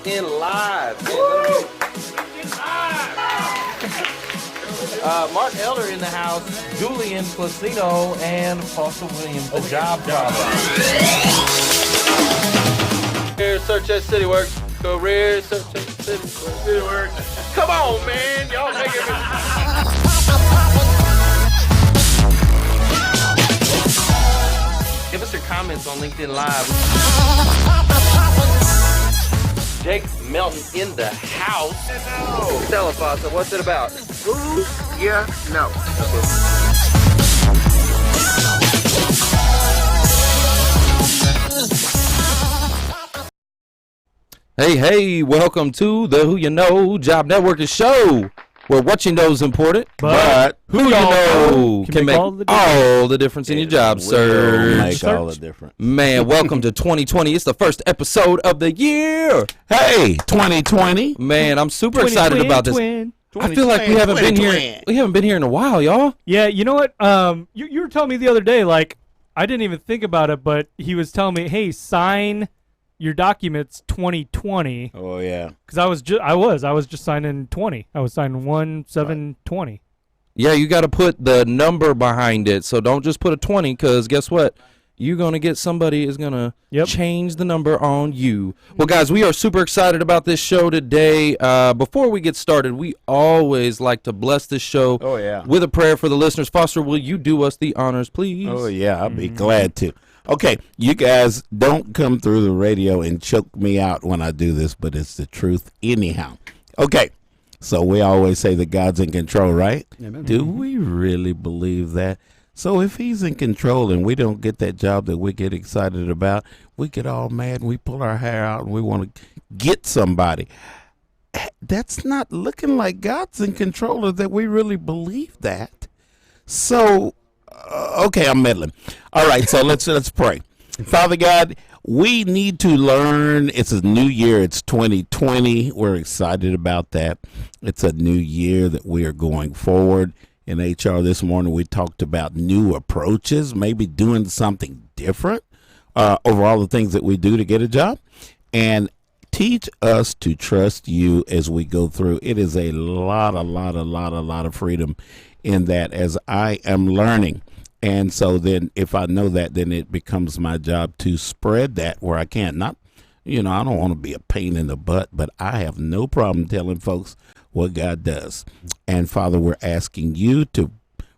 LinkedIn Live. Mark Elder in the house, Julian Placino, and Foster Williams, the job problem. Career search at CityWorks. Career search at CityWorks. Come on, man. Y'all making me. Give us your comments on LinkedIn Live. Jake Melton in the house. No. Tell us, Foster, what's it about? Ooh, yeah, no. Hey, welcome to the Who You Know Job Networking Show, where what you know is important, but who you know can make all the difference in your job search. Make all the difference. Man, welcome to 2020. It's the first episode of the year. Hey, 2020. Man, I'm super excited about this. I feel like we haven't been here. We haven't been here in a while, y'all. Yeah, you know what? You were telling me the other day, like, I didn't even think about it, but he was telling me, hey, sign your documents 2020. Oh yeah. Because I was just signing 20. I was signing 1/7/20. Yeah, you got to put the number behind it. So don't just put a 20, because guess what? You're going to get somebody is going to change the number on you. Well, guys, we are super excited about this show today. Before we get started, we always like to bless this show with a prayer for the listeners. Foster, will you do us the honors, please? Oh, yeah, I'll be glad to. Okay, you guys don't come through the radio and choke me out when I do this, but it's the truth anyhow. Okay, so we always say that God's in control, right? Amen. Do we really believe that? So if he's in control and we don't get that job that we get excited about, we get all mad and we pull our hair out and we want to get somebody. That's not looking like God's in control or that we really believe that. So, okay, I'm meddling. All right, so let's pray. Father God, we need to learn. It's a new year. It's 2020. We're excited about that. It's a new year that we are going forward. In HR this morning, we talked about new approaches, maybe doing something different over all the things that we do to get a job. And teach us to trust you as we go through. It is a lot of freedom in that as I am learning. And so then if I know that, then it becomes my job to spread that where I can. Not, I don't want to be a pain in the butt, but I have no problem telling folks what God does. And Father, we're asking you to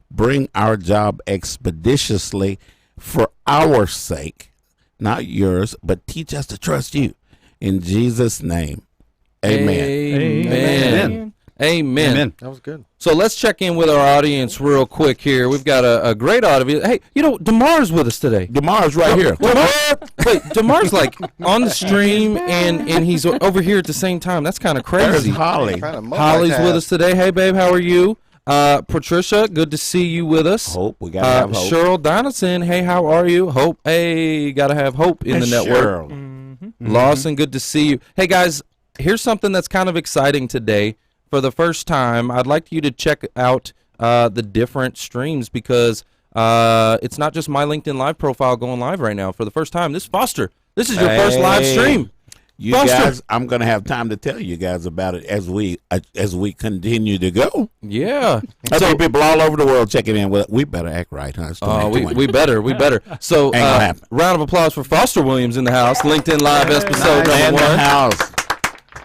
bring our job expeditiously for our sake, not yours, but teach us to trust you. In Jesus' name, amen. Amen. That was good. So let's check in with our audience real quick here. We've got a great audience. Hey, DeMar's with us today. DeMar's right here. Wait, DeMar's like on the stream and he's over here at the same time. That's kind of crazy. There's Holly. Holly's with us today. Hey, babe, how are you? Patricia, good to see you with us. Hope, we got to have Hope. Cheryl Donaldson, hey, how are you? Hope, hey, got to have Hope in the network. Lawson, good to see you. Hey, guys, here's something that's kind of exciting today. For the first time, I'd like you to check out the different streams because it's not just my LinkedIn Live profile going live right now. For the first time, this is your first live stream. You guys, I'm going to have time to tell you guys about it as we continue to go. Yeah. So people all over the world checking in. Well, we better act right, huh? We better. So round of applause for Foster Williams in the house. LinkedIn Live episode number 1. House.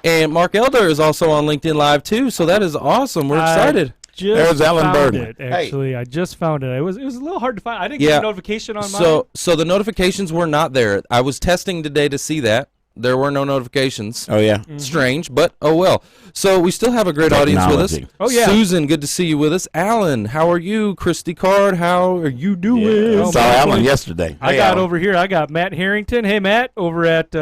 And Mark Elder is also on LinkedIn Live, too, so that is awesome. We're excited. There's Ellen Burden. Actually, I just found it. It was a little hard to find. I didn't get a notification on mine. So the notifications were not there. I was testing today to see that. There were no notifications. Oh, yeah. Strange, but oh well. So we still have a great audience with us. Oh, yeah. Susan, good to see you with us. Alan, how are you? Christy Card, how are you doing? Yeah. Saw Alan yesterday. I got over here. I got Matt Harrington. Hey, Matt, over at...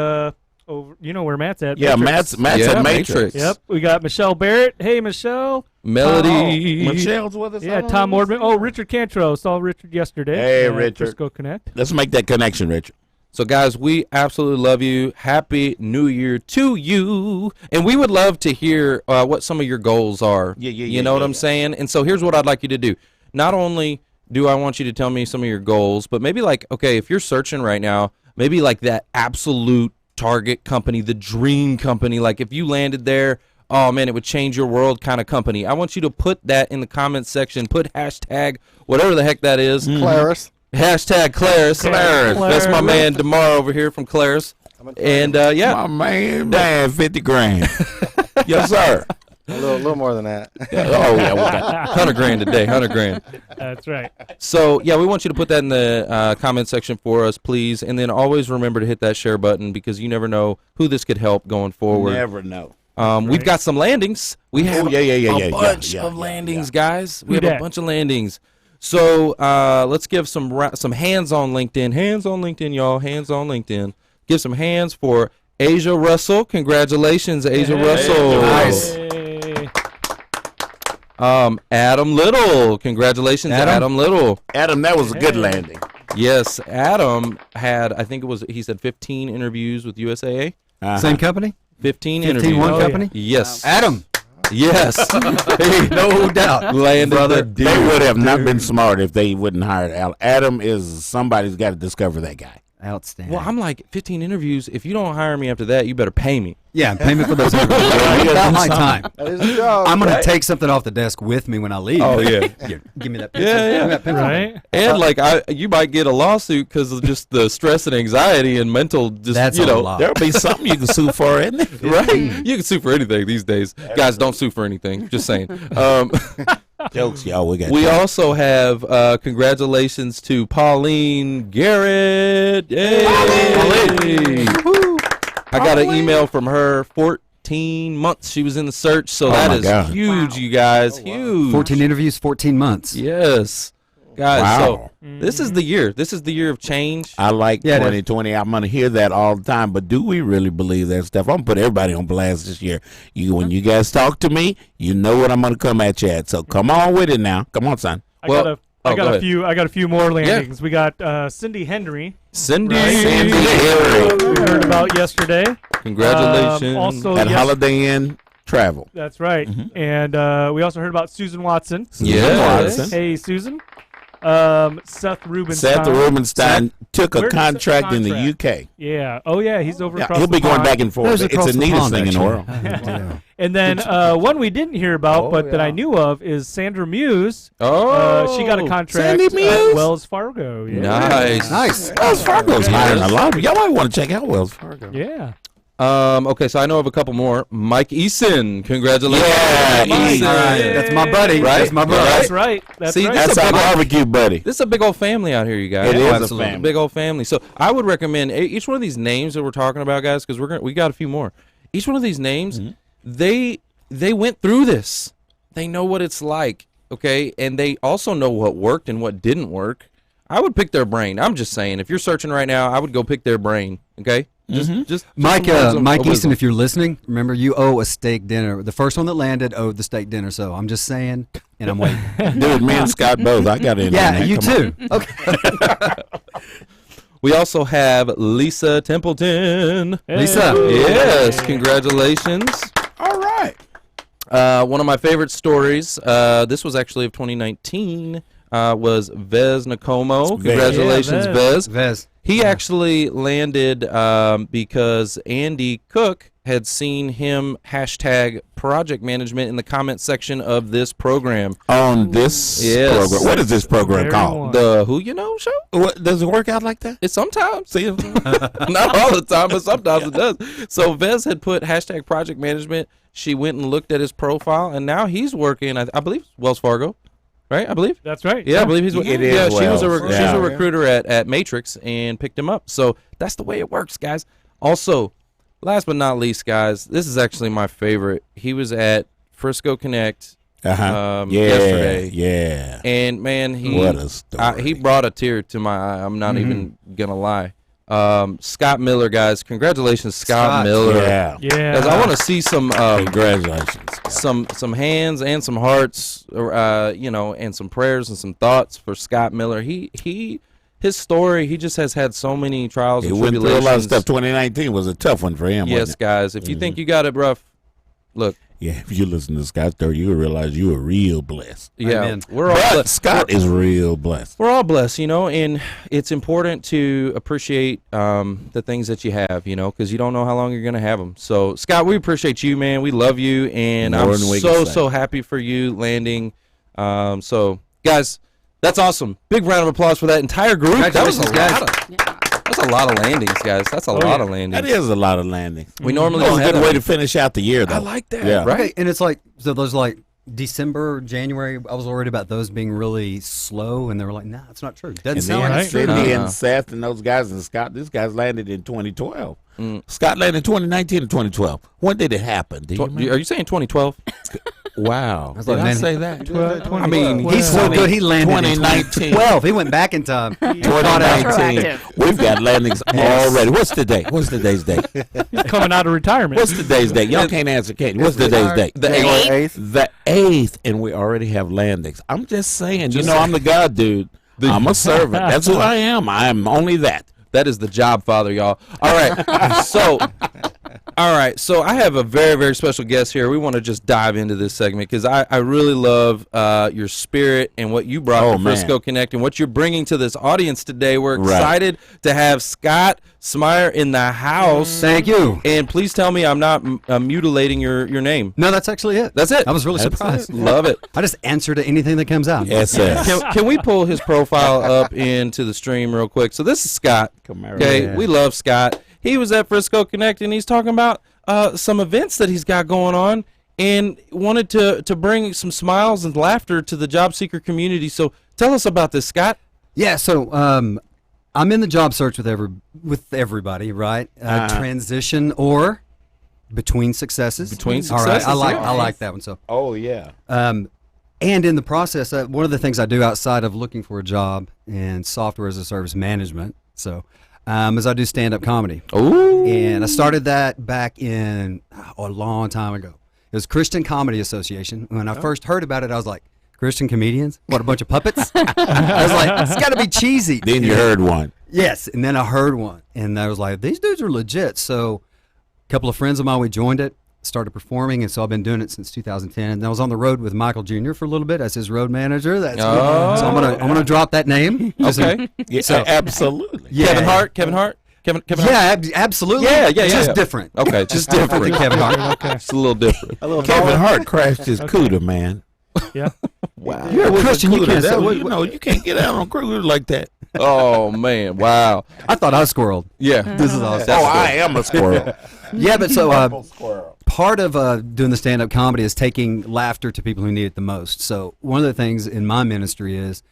you know where Matt's at. Yeah, Matrix. Matt's at Matrix. Yep. We got Michelle Barrett. Hey, Michelle. Melody. Michelle's with us. Yeah, Tom Mordman. Oh, Richard Cantro. Saw Richard yesterday. Hey, Richard. Frisco Connect. Let's make that connection, Richard. So, guys, we absolutely love you. Happy New Year to you. And we would love to hear what some of your goals are. You know what I'm saying? And so here's what I'd like you to do. Not only do I want you to tell me some of your goals, but maybe like, okay, if you're searching right now, maybe like that absolute target company, the dream company. Like if you landed there, oh man, it would change your world kind of company. I want you to put that in the comments section. Put hashtag whatever the heck that is. Clarus. Hashtag Clarus. Clarus. That's my man DeMar over here from Clarus. And yeah, My man, 50 grand. Yes, sir. A little more than that. Oh, yeah. We got 100 grand today, 100 grand. That's right. So yeah, we want you to put that in the comment section for us, please. And then always remember to hit that share button because you never know who this could help going forward. never know. We've got some landings. We have a bunch yeah, of yeah, landings, guys. We Who have dat? a bunch of landings. So let's give some hands on LinkedIn. Hands on LinkedIn, y'all. Hands on LinkedIn. Give some hands for Asia Russell. Congratulations, Asia Russell. Nice. Hey. Adam Little. Congratulations, Adam Little. Adam, that was a good landing. Yes, Adam had, I think it was, he said 15 interviews with USAA. Same company? 15 15 interviews. one Oh, company? Yes. Adam. Yes. Hey, No doubt. landed the deal. They would have not been smart if they wouldn't hire Al. Adam is somebody's got to discover that guy. Outstanding. Well, I'm like 15 interviews. If you don't hire me after that, you better pay me. Yeah, payment for those interviews. About my time. That is a job. I'm going to take something off the desk with me when I leave. Oh, yeah. Here, give me that pencil. Yeah, yeah. Give me that pencil. Right? And like you might get a lawsuit because of just the stress and anxiety and mental. Just That's you a know, lot. There'll be something you can sue for, isn't it? right? You can sue for anything these days. Guys, don't sue for anything. Just saying. Jokes, y'all. We got We jokes. also have congratulations to Pauline Garrett. Yay! I got an email from her. 14 months she was in the search, so that my is God. huge, you guys. Huge. 14 interviews, 14 months. Yes, guys. Wow. So this is the year. This is the year of change. I like Yeah, it is. 2020. I'm going to hear that all the time, but do we really believe that stuff? I'm going to put everybody on blast this year. When you guys talk to me, you know what I'm going to come at you at. So come on with it now. Come on, son. I Well- got oh, I go got ahead. a few. I got a few more landings. We got Cindy Henry. Cindy, Cindy Henry. We heard about yesterday. congratulations. Also, At yes, Holiday Inn Travel. that's right. And we also heard about Susan Watson. Yes. Watson. Hey, Susan. Seth Rubenstein. Seth Rubenstein took a Where did he take the contract in the contract? UK. Yeah. Oh, yeah. He's over Yeah, across he'll the be going pond. back and forth. There's It's across the the neatest pond, thing in the actually. world. And then one we didn't hear about, but that I knew of, is Sandra Muse. Oh, She got a contract Sandy Muse? at Wells Fargo. Yeah. Nice. Nice. Wells Fargo's hiring a lot. Y'all might want to check out Wells Fargo. Yeah. Okay, so I know of a couple more. Mike Eason, congratulations. Yeah, Mike. Eason. That's my buddy. Right? That's my brother. That's right. That's See, right. That's our barbecue buddy. This is a big old family out here, you guys. It is a Absolutely. family. Big old family. So I would recommend each one of these names that we're talking about, guys, because we got a few more. Each one of these names, they went through this. They know what it's like, okay, and they also know what worked and what didn't work. I would pick their brain. I'm just saying, if you're searching right now, I would go pick their brain. Okay, just Mike, some words of Mike Easton, wisdom. if you're listening, remember you owe a steak dinner. The first one that landed owed the steak dinner. So I'm just saying, and I'm waiting. Dude, me and Scott both. I got in Yeah, on that. you Come too. Okay. We also have Lisa Templeton. Lisa. Yes, congratulations. on. All right. One of my favorite stories, this was actually of 2019, was Vez Nakomo. Congratulations, Yeah, Vez. Vez. He actually landed because Andy Cook had seen him hashtag project management in the comment section of this program. On this Yes. program. What is this program Very called? one. The Who You Know show? What, does it work out like that? It's sometimes. See, not all the time, but sometimes it does. So Vez had put hashtag project management. She went and looked at his profile, and now he's working, I believe, Wells Fargo, right? I believe. That's right. Yeah, I believe he's. It is yeah, she was a Wells. she's Yeah. a recruiter at Matrix and picked him up. So that's the way it works, guys. Also, last but not least, guys, this is actually my favorite. He was at Frisco Connect yesterday. Yeah. And man, What a story. he brought a tear to my eye. I'm not even gonna lie. Scott Miller, guys, congratulations, Scott Miller. Yeah. Yeah. Guys, I want to see some Congratulations. Scott. some hands and some hearts, and some prayers and some thoughts for Scott Miller. His story, he just has had so many trials He and went through a tribulations. lot of stuff. 2019 was a tough one for him. Yes, wasn't it? guys, if you think you got it rough, look, Yeah, if you listen to Scott's story, you will realize you were real blessed. Yeah, Amen. we're all But blessed. Scott is real blessed. We're all blessed, and it's important to appreciate the things that you have, because you don't know how long you're going to have them. So, Scott, we appreciate you, man. We love you, and More I'm than we can say. so happy for you landing. So, guys, that's awesome. Big round of applause for that entire group. That was that's a lot of landings, guys. That's a lot of landings. That is a lot of landings. We normally That was don't a have good that way many. to finish out the year, though. I like that. Yeah. Right? Okay, and it's like, so there's like December, January, I was worried about those being really slow, and they were like, nah, it's not true. Doesn't And sound then like right. it's true. Cindy Uh-uh. and Seth and those guys and Scott, these guys landed in 2012. Scott landed in 2019 and 2012. When did it happen? Do you remember? Are you saying 2012? Wow. was Did like, I man, say that? I mean, He's so good, he landed 2019. in 2012. He went back in time. 2019. We've got landings already. What's the date? What's the day's date? He's coming out of retirement. What's the day's date? Y'all can't answer, Katie. What's the day's date? The January 8th. The 8th, and we already have landings. I'm just saying, I'm the God dude. I'm a servant. That's who I am. I am only that. That is the job, Father, y'all. All right. So I have a very, very special guest here. We want to just dive into this segment because I really love your spirit and what you brought to man. Frisco Connect and what you're bringing to this audience today. We're Right. excited to have Scott Smyer in the house. Thank you. And please tell me I'm not mutilating your name. No, that's actually it. That's it. I was really That's surprised. Love it. I just answer to anything that comes out. SS. Can we pull his profile up into the stream real quick? So this is Scott. Okay, Yeah. we love Scott. He was at Frisco Connect, and he's talking about some events that he's got going on and wanted to bring some smiles and laughter to the job seeker community. So tell us about this, Scott. Yeah, so I'm in the job search with everybody, right? Transition or between successes. Between All right, successes, I yeah. like that one. So, Oh, yeah. and in the process, one of the things I do outside of looking for a job in software as a service management, so is I do stand-up comedy. Ooh. And I started that back in a long time ago. It was Christian Comedy Association. When I first heard about it, I was like, Christian comedians? What, a bunch of puppets? I was like, it's got to be cheesy. Then you heard one. Yes, and then I heard one, and I was like, these dudes are legit. So a couple of friends of mine, we joined it, started performing, and so I've been doing it since 2010. And I was on the road with Michael Jr. for a little bit as his road manager. So I'm gonna drop that name. Okay. Yeah, absolutely. Yeah. Kevin Hart. Kevin Hart. Yeah, absolutely. Yeah. Just different. Okay, just different. Kevin Hart. It's a little different. Kevin Hart crashed his cooter, man. Yeah. Wow. You're a Christian, you can't say- you can't get out on cruise like that. Oh man! Wow. I thought I was squirreled. Yeah. This is awesome. Oh, I am a squirrel. Yeah, but so Squirrel. part of doing the stand-up comedy is taking laughter to people who need it the most. So one of the things in my ministry is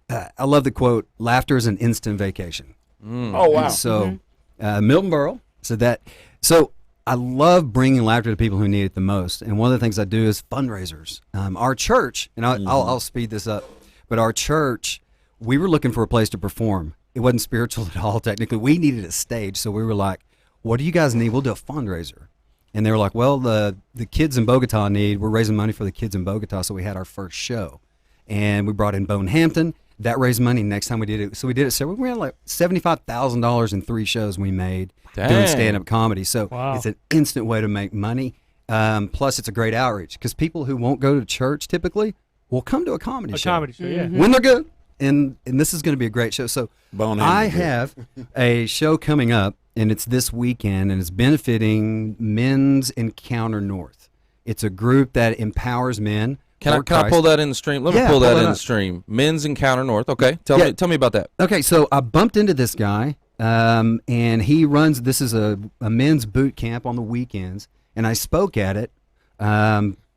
I love the quote, laughter is an instant vacation. Oh, wow. So Milton Berle said that. So I love bringing laughter to people who need it the most. And one of the things I do is fundraisers. Our church, and I'll speed this up, but our church, we were looking for a place to perform. It wasn't spiritual at all, technically. We needed a stage. So we were like, what do you guys need? We'll do a fundraiser. And they were like, well, the kids in Bogota we're raising money for the kids in Bogota. So we had our first show. And we brought in Bone Hampton. That raised money next time we did it. So we did it. So we had like $75,000 in 3 shows we made doing Dang. stand-up comedy. So Wow. it's an instant way to make money. Plus, it's a great outreach because people who won't go to church typically will come to a comedy A show comedy show, yeah. when they're good. And this is going to be a great show. So Bone I Hampton. have a show coming up, and it's this weekend, and it's benefiting Men's Encounter North. It's a group that empowers men. Can I for pull Christ. that in the stream? Let me Yeah, pull pull that it in the up. stream. Men's Encounter North. Okay. Tell Yeah. me about that. Okay, so I bumped into this guy, and he runs. This is a men's boot camp on the weekends, and I spoke at it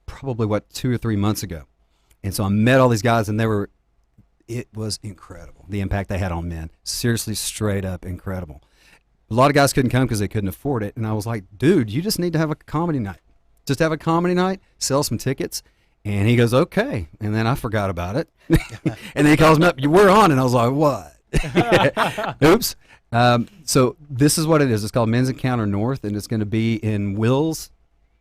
probably 2 or 3 months ago, and so I met all these guys, and it was incredible the impact they had on men. Seriously, straight up incredible. A lot of guys couldn't come because they couldn't afford it, and I was like, dude, you just need to have a comedy night. Just have a comedy night, sell some tickets. And he goes, okay. And then I forgot about it. And then he calls me up, we're on. And I was like, what? Oops. So this is what it is. It's called Men's Encounter North, and it's going to be in Wills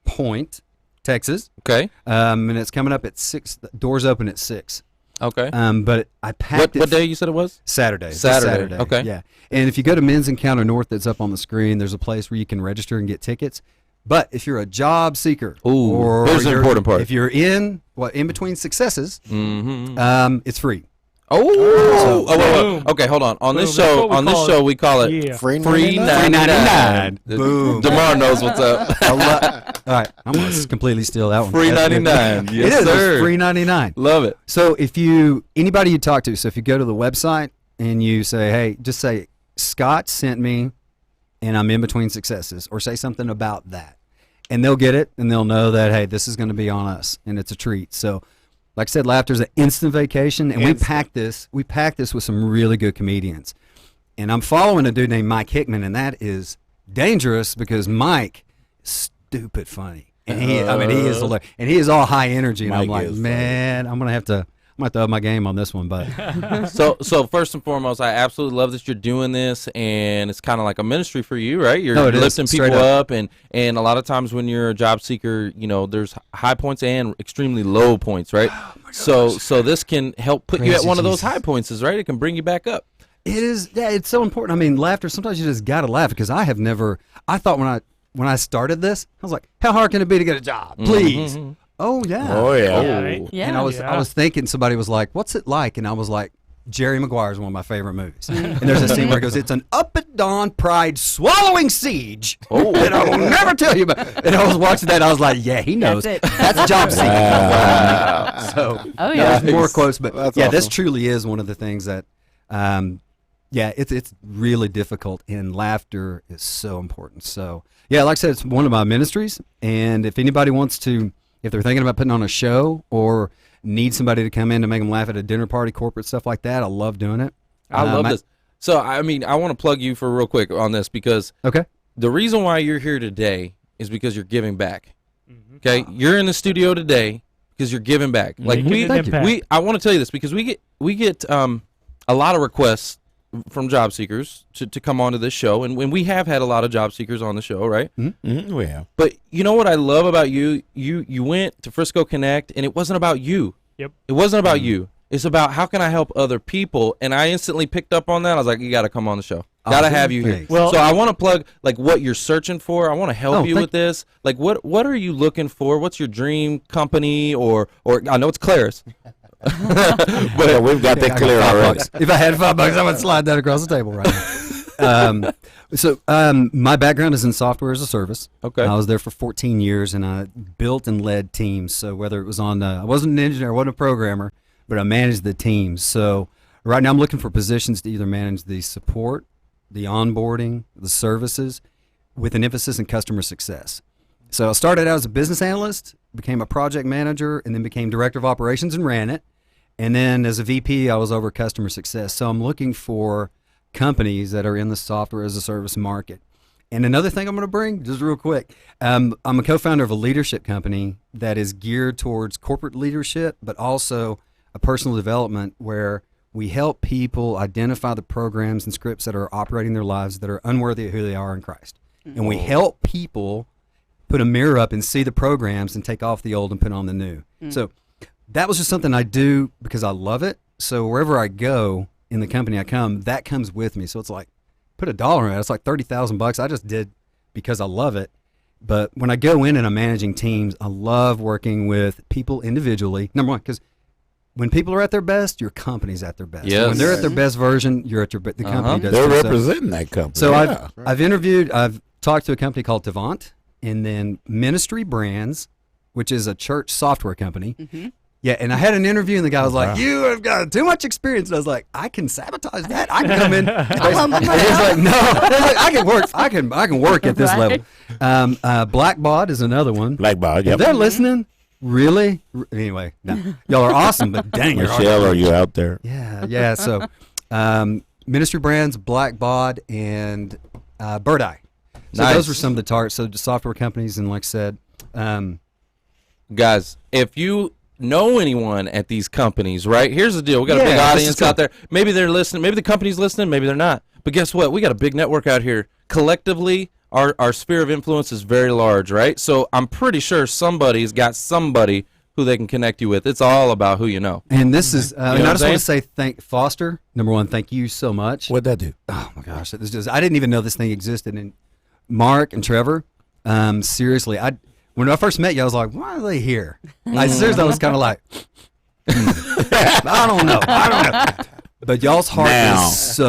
Point, Texas. Okay. And it's coming up at 6. The doors open at 6. Okay. But I packed What day you said it was? Saturday. This Saturday. Okay. Yeah. And if you go to Men's Encounter North that's up on the screen, there's a place where you can register and get tickets. But if you're a job seeker, Ooh, or here's the you're- important part. if you're in between successes, it's free. Oh, boom. okay, hold on. On this Boom, that's show, what we on this call show, it. we call it Yeah. Free free 99. Boom. Demar knows what's up. All right, I'm going to completely steal that one. Free That's good. 99. It Yes, is. sir. It's free 99. Love it. So if anybody you talk to, so if you go to the website and you say, hey, just say, Scott sent me and I'm in between successes, or say something about that. And they'll get it and they'll know that, hey, this is going to be on us and it's a treat. So like I said, Laughter's an instant vacation, and we packed this with some really good comedians. And I'm following a dude named Mike Hickman, and that is dangerous because Mike is stupid funny. And he is hilarious. And he is all high energy. And I'm Mike like, is man, I'm gonna have to up my game on this one, but So first and foremost, I absolutely love that you're doing this, and it's kind of like a ministry for you, right? You're No, it is, lifting straight people up. up, and a lot of times when you're a job seeker, there's high points and extremely low points, right? So this can help put you at Praise one of those Jesus. high points, right? It can bring you back up. it is. Yeah, it's so important. I mean, laughter. Sometimes you just gotta laugh because I thought when I started this, I was like, how hard can it be to get a job? Please. Oh yeah. Oh yeah. Yeah, right? Yeah. And I was thinking, somebody was like, "What's it like?" And I was like, "Jerry Maguire is one of my favorite movies." And there's a scene where it goes, "It's an up and down pride swallowing siege." Oh, and I will never tell you about. And I was watching that, I was like, "Yeah, he knows. That's it. That's job seeking." So Oh, yeah. there's more quotes, but That's yeah, this awesome. truly is one of the things that, it's really difficult, and laughter is so important. So yeah, like I said, it's one of my ministries, and if anybody wants to. If they're thinking about putting on a show or need somebody to come in to make them laugh at a dinner party, corporate stuff like that, I love doing it. I love this. So I want to plug you for real quick on this because Okay. the reason why you're here today is because you're giving back. Okay, you're in the studio today because you're giving back. Like Making an impact. I want to tell you this because we get a lot of requests from job seekers to come onto this show, and we have had a lot of job seekers on the show, right? We have. But you know what I love about you? You went to Frisco Connect, and it wasn't about you. Yep. It wasn't about you. It's about how can I help other people, and I instantly picked up on that. I was like, you got to come on the show. Got to Awesome. have you here. Thanks. Well- so I want to plug like what you're searching for. I want to help Oh, you thank with this. Like what are you looking for? What's your dream company or I know it's Clarus. But we've got that clear already. If I had $5, I would slide that across the table right now. My background is in software as a service. Okay. I was there for 14 years, and I built and led teams. So whether it was I wasn't an engineer, I wasn't a programmer, but I managed the teams. So right now I'm looking for positions to either manage the support, the onboarding, the services, with an emphasis in customer success. So I started out as a business analyst, became a project manager, and then became director of operations and ran it. And then as a VP, I was over customer success. So I'm looking for companies that are in the software as a service market. And another thing I'm going to bring, just real quick, I'm a co-founder of a leadership company that is geared towards corporate leadership, but also a personal development where we help people identify the programs and scripts that are operating their lives that are unworthy of who they are in Christ. And we help people put a mirror up and see the programs and take off the old and put on the new. So that was just something I do because I love it. So wherever I go in the company I come, that comes with me. So it's like, put a dollar in it. It's like $30,000. I just did because I love it. But when I go in and I'm managing teams, I love working with people individually. Number one, because when people are at their best, your company's at their best. Yes. When they're at their best version, you're at your best. The company does They're too. So- representing that company. so yeah. I've talked to a company called Tavant, and then Ministry Brands, which is a church software company. Yeah, and I had an interview, and the guy was like, "You have got too much experience." And I was like, "I can sabotage that. I can come in." And he's like, "No, I can work. I can work at this Right. level." Blackbot is another one. Blackball, If yep. they're listening, really? Anyway, no. Y'all are awesome, but dang, you're hard. Michelle, are you out there? Yeah. So, Ministry Brands, Blackbot, and Bird Eye. So Nice. those were some of the targets. So just software companies, and like I said, Guys, if you know anyone at these companies, right? Here's the deal. We got a Yeah, big this audience is out there. Maybe they're listening. Maybe the company's listening. Maybe they're not. But guess what? We got a big network out here. Collectively, our sphere of influence is very large, right? So I'm pretty sure somebody's got somebody who they can connect you with. It's all about who you know. and this is, and what I I'm just want to saying? say thank Foster. Number one, thank you so much. What'd that do? Oh my gosh, I didn't even know this thing existed. And Mark and Trevor, Seriously, when I first met you, I was like, why are they here? I was kind of like, I don't know. But y'all's heart is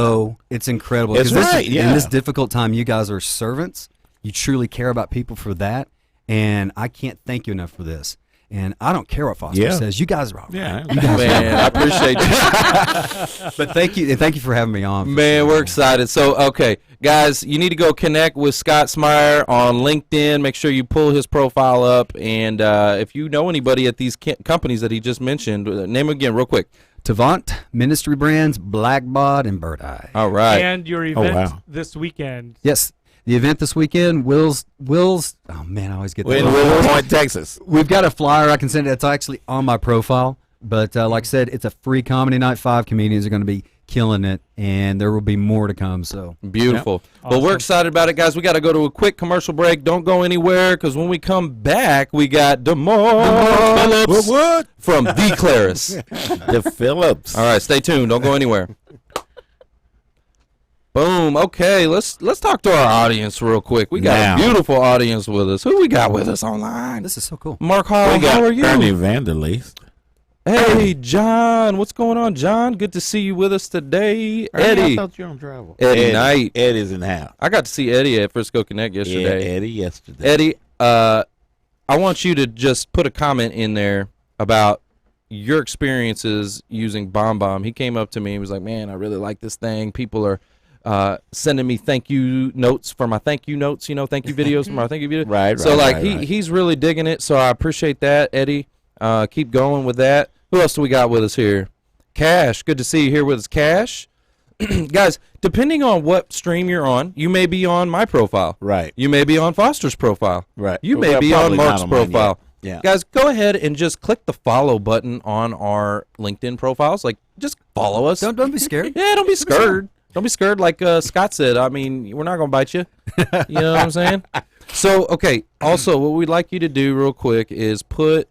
it's incredible. It's right, In this difficult time, you guys are servants. You truly care about people for that. And I can't thank you enough for this. And I don't care what Foster says. You guys are all right. Yeah. You guys Man, I appreciate you. But thank you for having me on. Man, we're excited. So, okay, guys, you need to go connect with Scott Smyer on LinkedIn. Make sure you pull his profile up. And if you know anybody at these companies that he just mentioned, name them again real quick. Tavant, Ministry Brands, Blackbod, and Bird Eye. All right. And your event this weekend. Yes. The event this weekend, Will's. Oh man, I always get that. In Willow Point, Texas. We've got a flyer. I can send it. It's actually on my profile. But like I said, it's a free comedy night. 5 comedians are going to be killing it, and there will be more to come. So beautiful. Yep. Well, we're excited about it, guys. We got to go to a quick commercial break. Don't go anywhere, because when we come back, we got DeMar Phillips from the Clarus. The Phillips. All right, stay tuned. Don't go anywhere. Boom. Okay, let's talk to our audience real quick. We got a beautiful audience with us. Who we got with us online? this is so cool. Mark Hall, We got how are you? Ernie Vanderleest. Hey, John. What's going on, John? Good to see you with us today. Eddie. I thought you were on travel. Eddie Knight. Eddie's in the house. I got to see Eddie at Frisco Connect yesterday. Yeah, Eddie yesterday. Eddie, I want you to just put a comment in there about your experiences using BombBomb. He came up to me and was like, man, I really like this thing. People are sending me thank you notes for my thank you notes, thank you videos for my thank you videos. Right. So, right. he's really digging it, so I appreciate that, Eddie. Keep going with that. Who else do we got with us here? Cash. Good to see you here with us, Cash. Guys, depending on what stream you're on, you may be on my profile. Right. You may be on Foster's profile. Right. You may Well, be on probably Mark's not on mine yet. profile. Yeah. Guys, go ahead and just click the follow button on our LinkedIn profiles. Like, just follow us. Don't be scared. Yeah, don't be scared. Don't be scared. Like Scott said, I mean, we're not going to bite you. You know what I'm saying? So, okay, also, what we'd like you to do real quick is put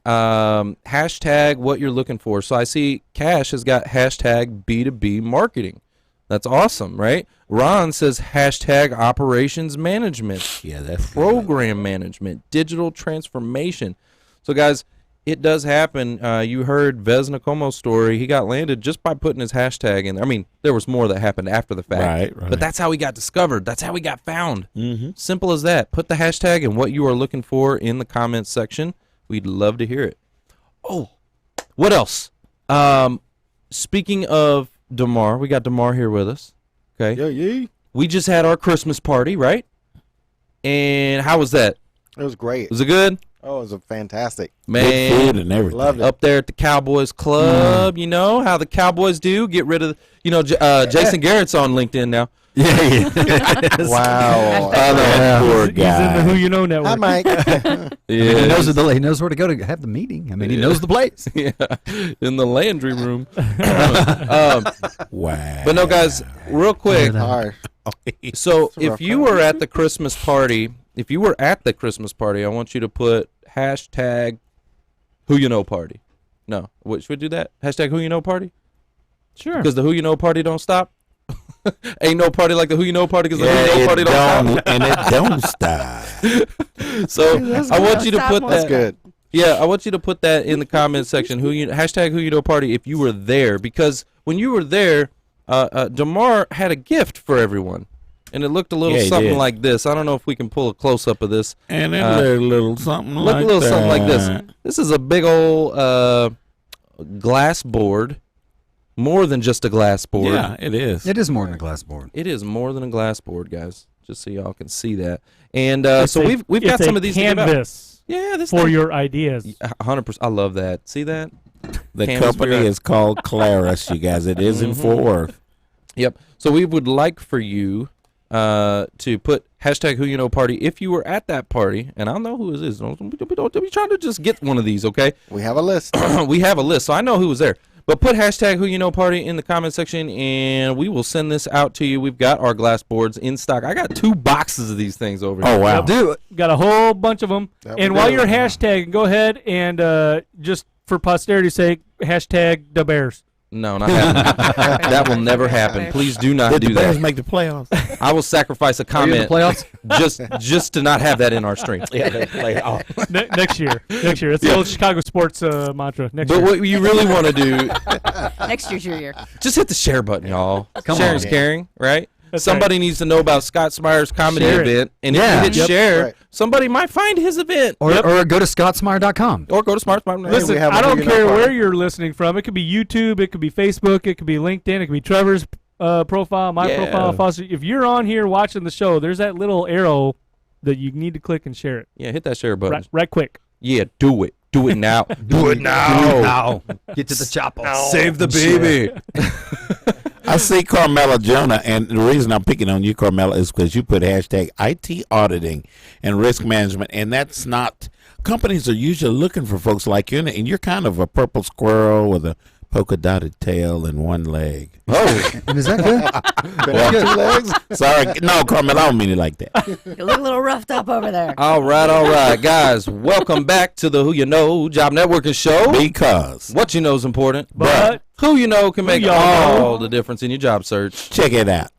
hashtag what you're looking for. So I see Cash has got hashtag B2B marketing. That's awesome, right? Ron says hashtag operations management. Yeah, that's Program management, digital transformation. So, guys, it does happen. You heard Vez Nakomo's story. He got landed just by putting his hashtag in there. I mean, there was more that happened after the fact. Right. But that's how he got discovered. That's how he got found. Mm-hmm. Simple as that. Put the hashtag and what you are looking for in the comments section. We'd love to hear it. Oh, what else? Speaking of DeMar, we got DeMar here with us. Okay. Yeah. We just had our Christmas party, right? And how was that? It was great. Was it good? Oh, it was fantastic. Man, Good food and everything. Loved it. up there at the Cowboys Club, you know how the Cowboys do. Get rid of, Jason Garrett's on LinkedIn now. Yeah. Wow. Poor He's in the Who You Know network. Hi, Mike. He knows where to go to have the meeting. I mean, he knows the place. Yeah, in the landry room. Wow. But no, guys, real quick. Harsh. So It's a rough if you were at the Christmas party, I want you to put hashtag who you know party. No, what, should we do that? Hashtag who you know party? Sure. Because the who you know party don't stop. Ain't no party like the who you know party because the Yeah, who you know party don't stop. and it don't stop. So I want you to put That's that. good. Yeah, I want you to put that in the comment section. Hashtag who you know party if you were there, because when you were there, DeMar had a gift for everyone, and it looked a little Yeah, he something did. like this. I don't know if we can pull a close up of this. And it looked a little something Look like a little that. something like this. This is a big old glass board, more than just a glass board. Yeah, it is. It is more than a glass board. It is more than a glass board, guys. Just so y'all can see that. And It's so a- we've got it's some a of these to give out. canvas Yeah, this for thing- your ideas. 100%. I love that. See that? The Canvas company beer. is called Clarus, you guys. It is in Fort Worth. Yep. So we would like for you to put hashtag who you know party if you were at that party, and I don't know who it is. Don't be trying to just get one of these, okay? We have a list. We have a list, so I know who was there. But put hashtag who you know party in the comment section, and we will send this out to you. We've got our glass boards in stock. I got 2 boxes of these things over here. Oh, wow. Do it. Got a whole bunch of them. That we And while do. you're hashtagging, go ahead and just for posterity's sake, hashtag the Bears. No, not happening. That will never happen. Please do not Did do the Bears that. make the playoffs? I will sacrifice a Are you in the comment playoffs? just to not have that in our stream. Yeah, they playoffs. Next year. Next year. It's the old Chicago sports mantra. Next But year. what you really want to do, Next year's your year. just hit the share button, y'all. Come Sharing's on. caring, right? That's Somebody needs to know about Scott Smyer's comedy Share it. event, and Yeah. if you hit share, Right. somebody might find his event. Or go to scottsmyer.com. Or go to Smart. Listen, we have a I don't million care dollar- where you're listening from. It could be YouTube, it could be Facebook, it could be LinkedIn, it could be Trevor's profile, my Yeah. profile. Foster. If you're on here watching the show, there's that little arrow that you need to click and share it. Yeah, hit that share button. Right quick. Yeah, do it. Do it now. do it now. Get to the chopper. Save the baby. I see Carmela Jonah, and the reason I'm picking on you, Carmela, is because you put hashtag IT auditing and risk management, and that's not. Companies are usually looking for folks like you, and you're kind of a purple squirrel with a polka dotted tail and one leg. Oh, And is that good? Two legs? Sorry, no, Carmela, I don't mean it like that. You look a little roughed up over there. all right, guys. Welcome back to the Who You Know Job Networking Show. Because What you know is important, But who you know can make y'all all know? the difference in your job search. check it out.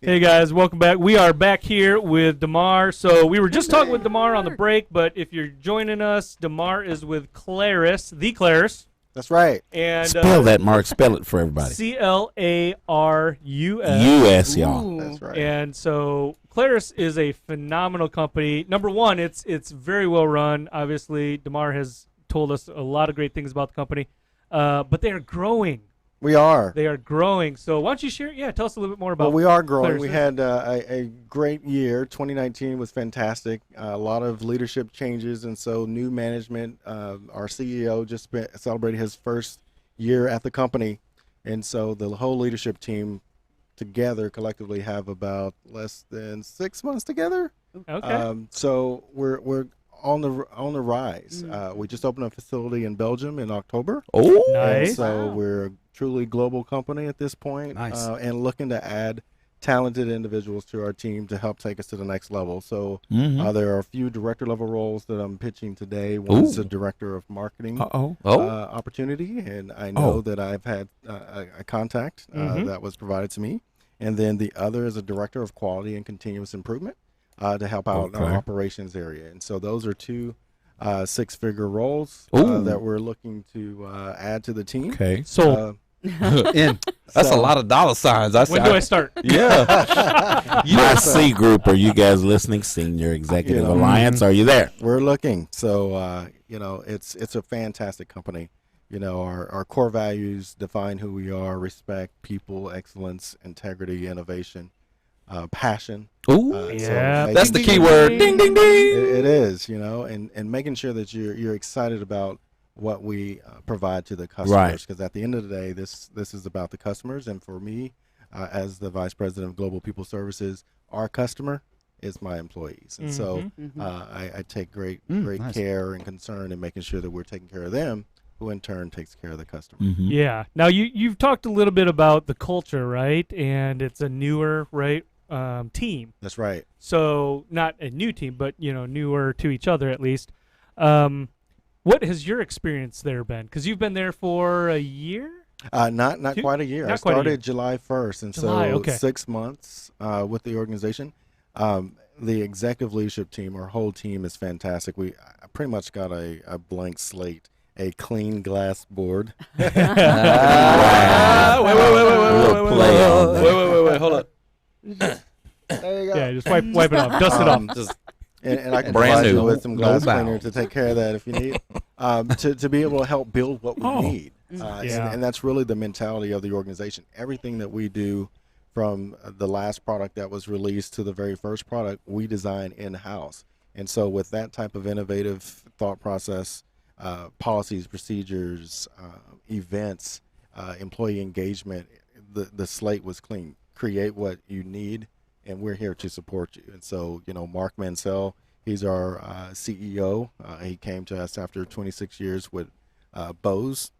hey guys, welcome back. We are back here with Damar. So we were just talking with Damar on the break, but if you're joining us, Damar is with Clarus, the Clarus, That's right. and Spell that, Mark. Spell it for everybody. Clarus. U.S., y'all. That's right. And so Clarus is a phenomenal company. Number one, it's very well run. Obviously, Damar has told us a lot of great things about the company, but they are growing. We are. They are growing. So why don't you share? Yeah, tell us a little bit more about. Well, we are growing. Clarus We is. had a great year. 2019 was fantastic. A lot of leadership changes, and so new management. Our CEO just celebrated his first year at the company, and so the whole leadership team together collectively have about less than 6 months together. Okay. So we're on the rise. We just opened a facility in Belgium in October. Oh, And Nice. so Wow. we're a truly global company at this point, Nice. and looking to add talented individuals to our team to help take us to the next level. So there are a few director level roles that I'm pitching today. One's Ooh. a director of marketing Uh-oh. opportunity, and I know that I've had a contact that was provided to me. And then the other is a director of quality and continuous improvement to help out in our Okay. operations area. And so those are two six-figure roles Ooh. that we're looking to add to the team. Okay. So In. that's So- a lot of dollar signs. when do I start? Yeah. My C group, are you guys listening? Senior Executive You know, Alliance, are you there? We're looking. So it's a fantastic company. Our core values define who we are: respect, people, excellence, integrity, innovation, passion. Ooh, Yeah, making that's the sure- key word. Ding, ding, ding. It is, and making sure that you're excited about what we provide to the customers. Right. Because at the end of the day, this is about the customers. And for me, as the Vice President of Global People Services, our customer is my employees. And so I take great nice. care and concern in making sure that we're taking care of them, who in turn takes care of the customer. Yeah. Now you've talked a little bit about the culture, right? And it's a newer, right, team. That's right. So not a new team, but newer to each other at least. What has your experience there been? Because you've been there for a year. Not Two- quite a year. not I quite a year. started July 1st, and July, so okay. 6 months with the organization. The executive leadership team, our whole team is fantastic. I pretty much got a blank slate, a clean glass board. Wait, We'll play on that. wait, hold up. There you go. Yeah, just wipe it off, dust it off. Just And I can Brand provide you new. with some No glass bow. cleaner to take care of that if you need, to be able to help build what we need. Yeah. And that's really the mentality of the organization. Everything that we do, from the last product that was released to the very first product, we design in-house. And so with that type of innovative thought process, policies, procedures, events, employee engagement, the slate was clean. Create what you need, and we're here to support you. And so, Mark Mansell, he's our CEO. He came to us after 26 years with Bose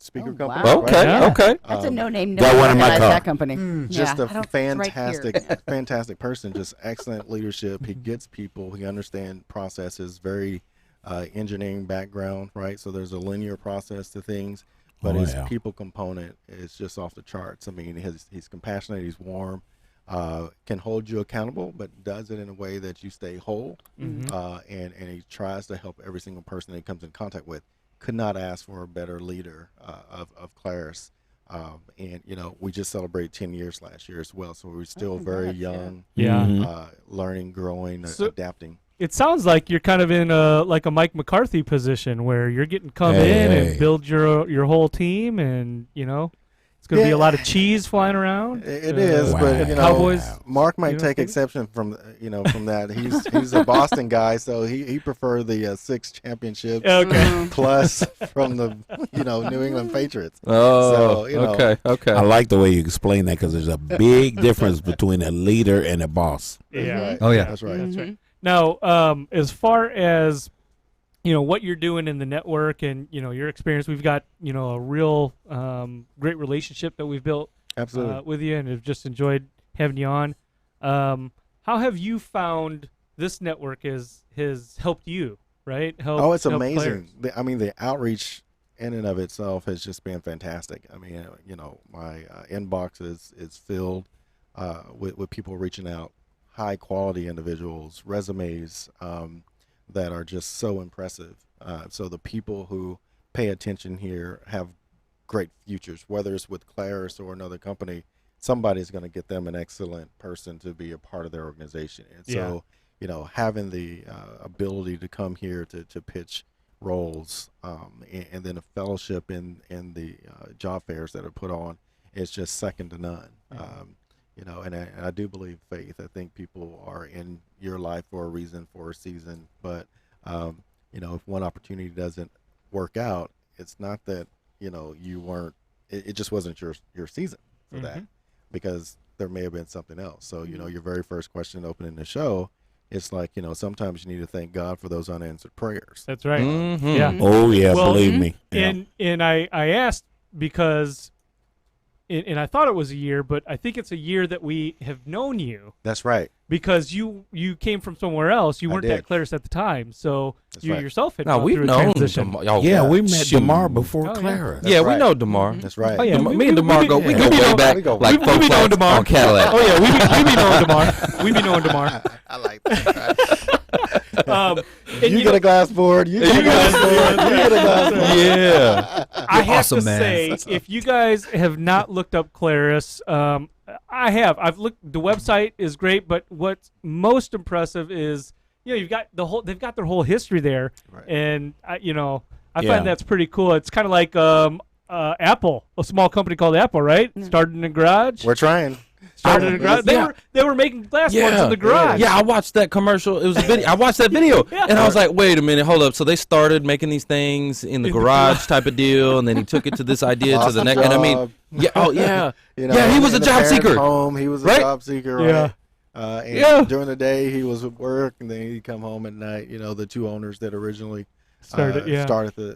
speaker Oh, company. wow. okay, Yeah. okay. That's a no-name. got one in my car. That company. Just Yeah, a I don't- it's right here. fantastic, fantastic person. Just excellent leadership. He gets people. He understands processes. Very engineering background, right? So there's a linear process to things. but Oh, his yeah. people component is just off the charts. I mean, he's compassionate, he's warm, can hold you accountable, but does it in a way that you stay whole. And he tries to help every single person that he comes in contact with. Could not ask for a better leader of Clarus. And we just celebrated 10 years last year as well, so we're still very young, learning, growing, adapting. It sounds like you're kind of in a Mike McCarthy position where you're getting to come in and build your whole team, and it's going to be a lot of cheese flying around. It is, but Cowboys. Mark might take exception from from that. He's a Boston guy, so he preferred the 6 championships plus from the New England Patriots. Oh, so, okay. I like the way you explain that because there's a big difference between a leader and a boss. Yeah. Right. Oh, yeah. That's right. Mm-hmm. That's right. Now, as far as what you're doing in the network and your experience, we've got a real great relationship that we've built Absolutely. with you, and have just enjoyed having you on. How have you found this network has helped you? Right? It's help amazing. players? The outreach in and of itself has just been fantastic. I mean, my inbox is filled with people reaching out, high quality individuals, resumes that are just so impressive. So the people who pay attention here have great futures, whether it's with Clarus or another company. Somebody's going to get them an excellent person to be a part of their organization. And so, having the ability to come here to pitch roles and then a fellowship in the job fairs that are put on is just second to none. And I do believe faith. I think people are in your life for a reason, for a season. But, if one opportunity doesn't work out, it's not that, you weren't, it just wasn't your season for that, because there may have been something else. So, your very first question opening the show, it's like, sometimes you need to thank God for those unanswered prayers. That's right. Mm-hmm. Yeah. Oh, yeah, Well, believe me. Yeah. And I asked because, and I thought it was a year, but I think it's a year that we have known you, That's right. because you came from somewhere else. You I weren't did. at Clarus at the time, so That's you right. yourself had No, gone we've through a known transition. DeMar. Oh, Yeah, we met shoot. DeMar before Oh, yeah. Clarus. Yeah, we right. know DeMar. That's right. Oh, yeah. Me and DeMar go. We go we way know- back, we go like way four back. We know flats DeMar. on Cadillac. Oh yeah, we be knowing DeMar. We be knowing DeMar. I like that. And You get a glass board. You get a glass board. You get a glass board. Yeah. I have awesome, to man. say, if you guys have not looked up Clarus, I have. I've looked. The website is great, but what's most impressive is you've got the whole. They've got their whole history there, Right. and I Yeah. find that's pretty cool. It's kind of like Apple, a small company called Apple, right? Started in a garage. We're trying. Started in a garage. They were making glass boards in the garage. Yeah, I watched that commercial. It was a video. I watched that video, Yeah. and I was like, "Wait a minute, hold up." So they started making these things in the garage type of deal, and then he took it to this idea to the Awesome next. And I mean, job. yeah, oh yeah, Yeah, he was a in the job parents' seeker. Home, he was a Right? job seeker, right? Yeah. And Yeah. during the day he was at work, and then he'd come home at night. The two owners that originally Started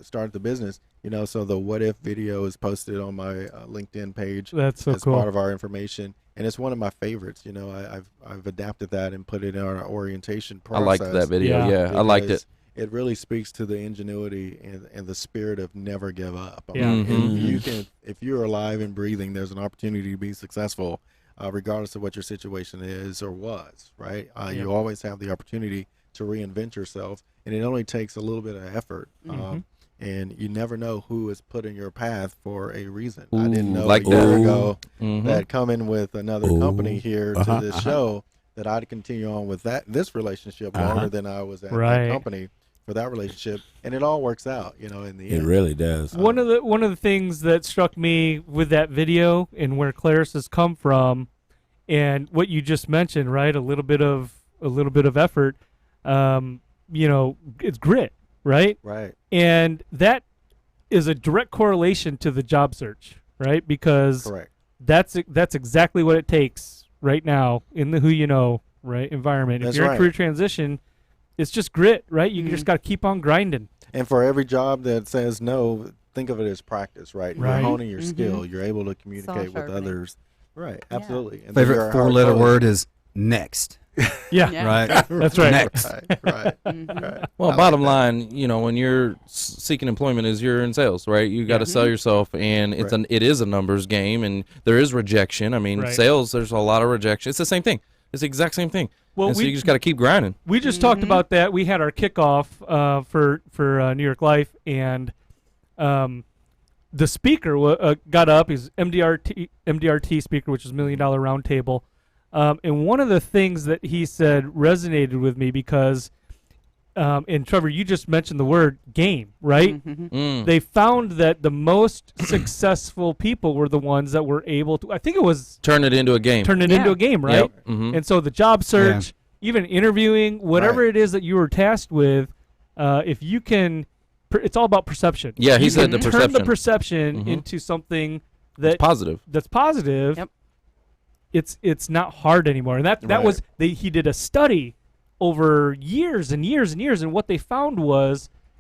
started the business. So the what if video is posted on my LinkedIn page. That's so as cool. part of our information, and it's one of my favorites. I've adapted that and put it in our orientation I process. liked that video. Yeah, I liked it. because it really speaks to the ingenuity and the spirit of never give up. I Yeah. mean, if you're alive and breathing, there's an opportunity to be successful, regardless of what your situation is or was. Right? You always have the opportunity to reinvent yourself, and it only takes a little bit of effort. And you never know who is put in your path for a reason. I didn't know like a year that. ago Mhm. that coming with another company here to this show, that I'd continue on with this relationship longer than I was at Right. that company for that relationship, and it all works out, in the It end. really does. One of the things that struck me with that video and where Clarus has come from, and what you just mentioned, right? A little bit of effort. It's grit, right? Right. And that is a direct correlation to the job search, right? Because Correct. that's exactly what it takes right now in the who you know, right, environment. If That's you're in right. career transition, it's just grit, right? You just got to keep on grinding. And for every job that says no, think of it as practice, right? Right. You're honing your skill. You're able to communicate with sharpening. others. Right. Absolutely. And Favorite there are hard four-letter codes. word is next. Yeah. Yeah. Right. That's right. Next. Right. Mhm. Well, bottom line, when you're seeking employment, is you're in sales, right? You got to sell yourself, and it is a numbers game, and there is rejection. I mean, Right. sales, there's a lot of rejection. It's the same thing. It's the exact same thing. Well, And so you just got to keep grinding. We just talked about that. We had our kickoff for New York Life, and the speaker got up. He's MDRT speaker, which is $1 Million Round Table. And one of the things that he said resonated with me because, and Trevor, you just mentioned the word game, right? Mm. They found that the most successful people were the ones that were able to, I think it was Turn it into a game. turn it Yeah. into a game, right? Yep. Mhm. And so the job search, even interviewing, whatever it is that you were tasked with, if you can, it's all about perception. Yeah, he You said can the turn the perception. perception Mhm. into something It's positive. that's positive. Yep. It's not hard anymore. And that Right. was he did a study over years and years and years, and what they found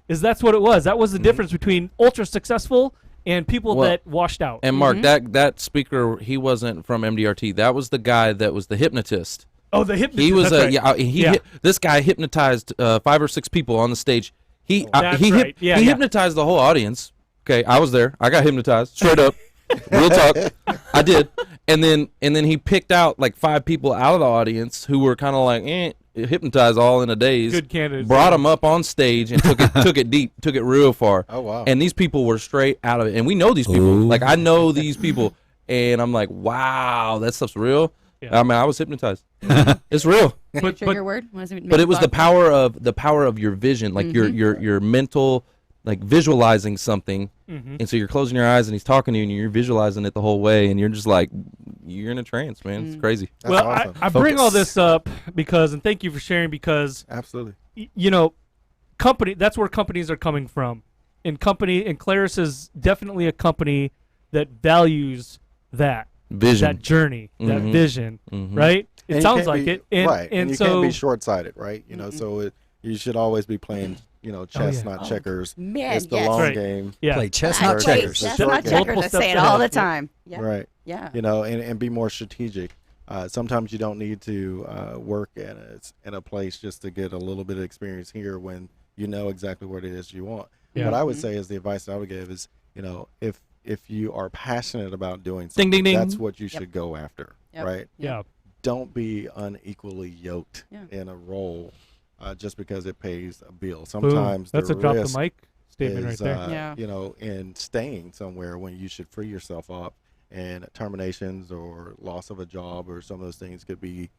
is that's what it was. That was the difference between ultra successful and people Well, that washed out. And Mark, that speaker, he wasn't from MDRT. That was the guy that was the hypnotist. Oh, the hypnotist. He was that's right. Yeah. This guy hypnotized 5 or 6 people on the stage. He That's right. Yeah, yeah. hypnotized the whole audience. Okay, I was there. I got hypnotized straight up. Real talk. I did. And then he picked out like 5 people out of the audience who were kind of like hypnotized all in a daze. Good candidates. Brought them up on stage and took it deep, took it real far. Oh, wow. And these people were straight out of it. And we know these people. Ooh. Like I know these people, and I'm like, wow, that stuff's real. Yeah. I mean, I was hypnotized. It's real. Your But- trigger word? What does it But make it was you the power of your vision, like your mental, like visualizing something, and so you're closing your eyes and he's talking to you and you're visualizing it the whole way, and you're just like, you're in a trance, man. It's crazy. That's Well, awesome. I bring all this up because, and thank you for sharing, because Absolutely. that's where companies are coming from, and Clarus is definitely a company that values that Vision. journey, that Mhm. vision, Mhm. right? And It you sounds can't like be- it, and right. and you so can't be short-sighted, right? So you should always be playing, chess, yeah. not checkers. Man, It's the yes. long Right. game, yeah, Play chess, I not play checkers. chess, Short not game. checkers. Multiple I steps say it all the ahead. time. Yeah. right? Yeah. And be more strategic. Sometimes you don't need to work in a place just to get a little bit of experience here when you know exactly what it is you want. Yeah. What I would say is the advice that I would give is, if you are passionate about doing Ding, something, ding, ding. that's what you should go after, Yep. right? yeah. Don't be unequally yoked Yeah. in a role just because it pays a bill. Boom. Sometimes That's the a drop risk the mic statement right is, there. Yeah. in staying somewhere when you should free yourself up, and terminations or loss of a job or some of those things could be,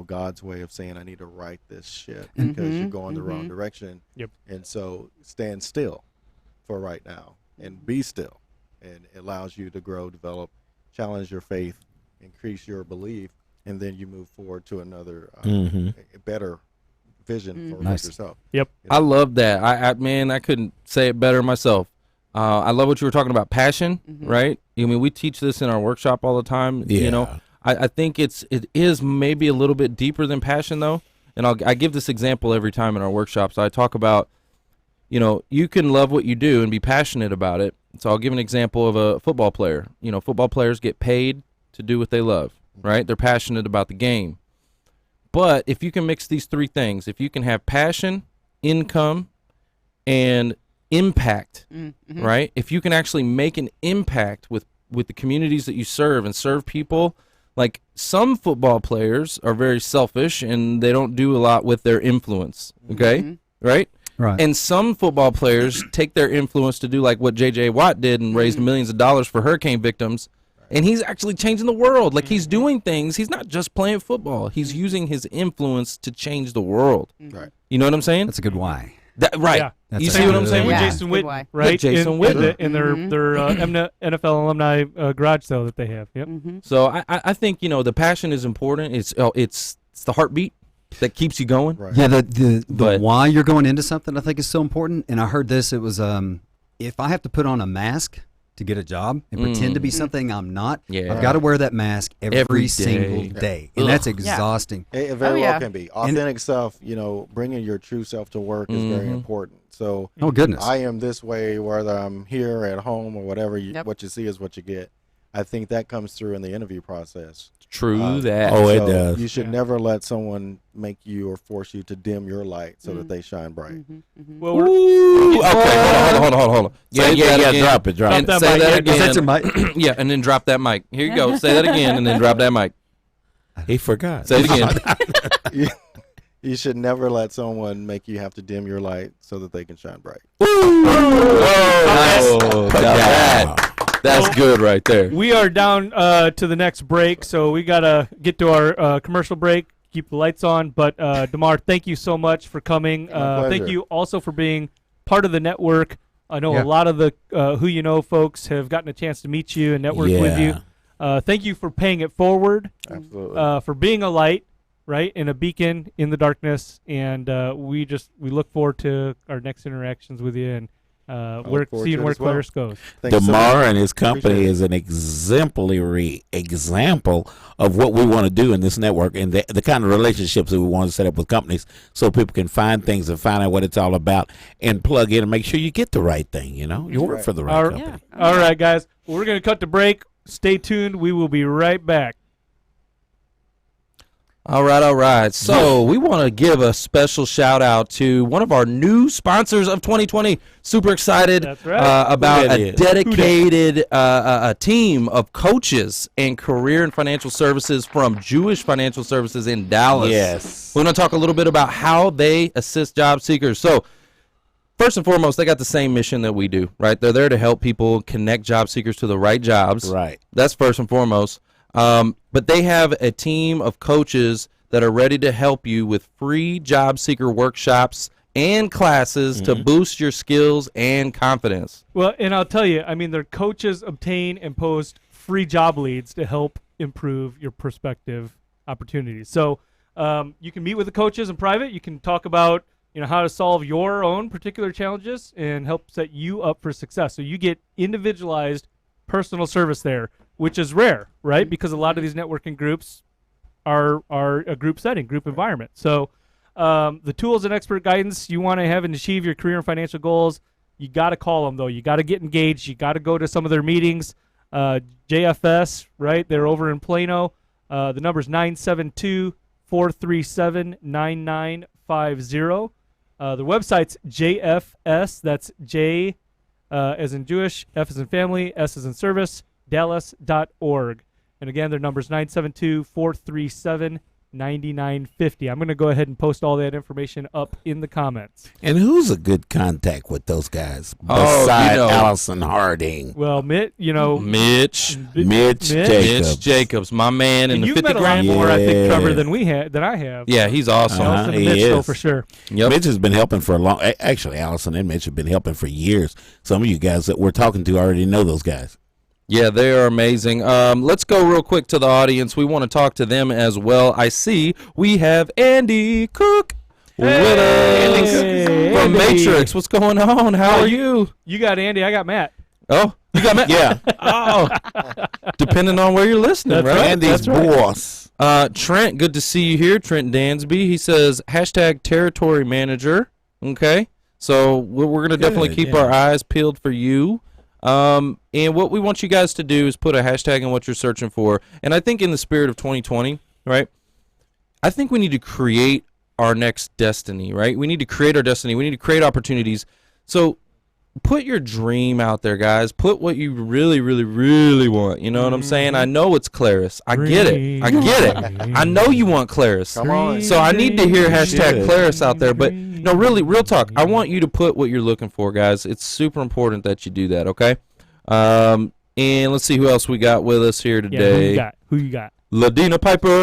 God's way of saying, I need to right this shit because you're going the wrong direction. Yep. And so stand still for right now and be still, and it allows you to grow, develop, challenge your faith, increase your belief, and then you move forward to another a better vision for Nice. yourself. Yep. I love that. I couldn't say it better myself. I love what you were talking about, passion, right? I mean, we teach this in our workshop all the time. Yeah. I think it is maybe a little bit deeper than passion, though. And I give this example every time in our workshops. I talk about, you can love what you do and be passionate about it. So I'll give an example of a football player. Football players get paid to do what they love, right? They're passionate about the game. But if you can mix these 3 things, if you can have passion, income, and impact, right? If you can actually make an impact with the communities that you serve and serve people, like some football players are very selfish and they don't do a lot with their influence, okay? Right? Right. And some football players take their influence to do like what J.J. Watt did and raised millions of dollars for hurricane victims. And he's actually changing the world. Like he's doing things. He's not just playing football. He's using his influence to change the world. Right. You know what I'm saying? That's a good why. Right. Yeah. That's You a see what I'm good- saying? With Yeah. Jason Good Witten, why. right? Jason in, Witten. in their NFL alumni garage sale that they have. Yep. So I think the passion is important. It's the heartbeat that keeps you going. Right. Yeah, the But- why you're going into something I think is so important. And I heard this. It was if I have to put on a mask to get a job and pretend to be something I'm not, Yeah. I've got to wear that mask Every every day. single day, and that's exhausting. It very yeah. well can be. Authentic self, bringing your true self to work is very important. So Oh goodness. I am this way whether I'm here at home or whatever. Yep. What you see is what you get. I think that comes through in the interview process. True that. Oh, it So does. You should never let someone make you or force you to dim your light so that they shine bright. Well, Ooh, okay, hold on. Yeah, Say that again. drop it. And that say mic. that Yeah, Is that again. your mic? Yeah, and then drop that mic. Here you go. Say that again, and then drop that mic. He forgot. Say it again. You should never let someone make you have to dim your light so that they can shine bright. Oh, got that. That's good right there. we are down to the next break, so we gotta get to our commercial break. Keep the lights on, but Damar, thank you so much for coming. My Thank pleasure. you also for being part of the network. I know Yeah. a lot of the Who You Know folks have gotten a chance to meet you and network with you. Thank you for paying it forward, Absolutely. for being a light, right, and a beacon in the darkness. And we look forward to our next interactions with you and look forward seeing to it where as well. Clarus goes. Thanks so DeMar much. and his company Appreciate it. is an exemplary example of what we want to do in this network and the kind of relationships that we want to set up with companies so people can find things and find out what it's all about and plug in and make sure you get the right thing, you know? You work right. for the right All company. right. All right, guys. Well, we're going to cut the break. Stay tuned. We will be right back. All right. So we want to give a special shout out to one of our new sponsors of 2020. Super excited That's right. about Who that a is? dedicated a team of coaches and career and financial services from Jewish Financial Services in Dallas. Yes. We're going to talk a little bit about how they assist job seekers. So first and foremost, they got the same mission that we do, right? They're there to help people connect job seekers to the right jobs. Right. That's first and foremost. But they have a team of coaches that are ready to help you with free job seeker workshops and classes to boost your skills and confidence. Well, and I'll tell you, I mean, their coaches obtain and post free job leads to help improve your prospective opportunities. So you can meet with the coaches in private. You can talk about how to solve your own particular challenges and help set you up for success. So you get individualized personal service there, which is rare, right? Because a lot of these networking groups are a group setting, group environment. So the tools and expert guidance you want to have and achieve your career and financial goals, you got to call them, though. You got to get engaged. You got to go to some of their meetings. JFS, right? They're over in Plano. The number's 972-437-9950. The website's JFS. That's J as in Jewish, F as in family, S as in service, Dallas.org. And again, their number's 972-437-9950. I'm going to go ahead and post all that information up in the comments. And who's a good contact with those guys Oh, beside you know. Allison Harding? Well, Mitch, Mitch Mitch Jacobs. Jacobs, my man in and the you've 50 met a lot grand. more, I think, Yeah. Trevor, than I have. Yeah, he's awesome. Allison and he Mitch, though, is. for sure. Yep. Mitch has been helping for a long. Actually, Allison and Mitch have been helping for years. Some of you guys that we're talking to already know those guys. Yeah, they are amazing. Let's go real quick to the audience. We want to talk to them as well. I see we have Andy Cook with us Hey, from Andy. Matrix. What's going on? How are you? You got Andy. I got Matt. Oh, you got Matt? Yeah. Oh, depending on where you're listening, That's right? Andy's boss. Trent, good to see you here. Trent Dansby. He says #territory manager. Okay, so we're going to definitely keep our eyes peeled for you. And what we want you guys to do is put a hashtag in what you're searching for. And I think in the spirit of 2020, right, I think we need to create our next destiny, right? We need to create our destiny. We need to create opportunities. So put your dream out there, guys. Put what you really, really, really want. You know what I'm saying? I know it's Clarus. I get it. I know you want Clarus. Come on. So I need to hear hashtag should. Clarus out there. But no, really, real talk. I want you to put what you're looking for, guys. It's super important that you do that, okay? And let's see who else we got with us here Yeah, today. Who you got? Ladina Piper.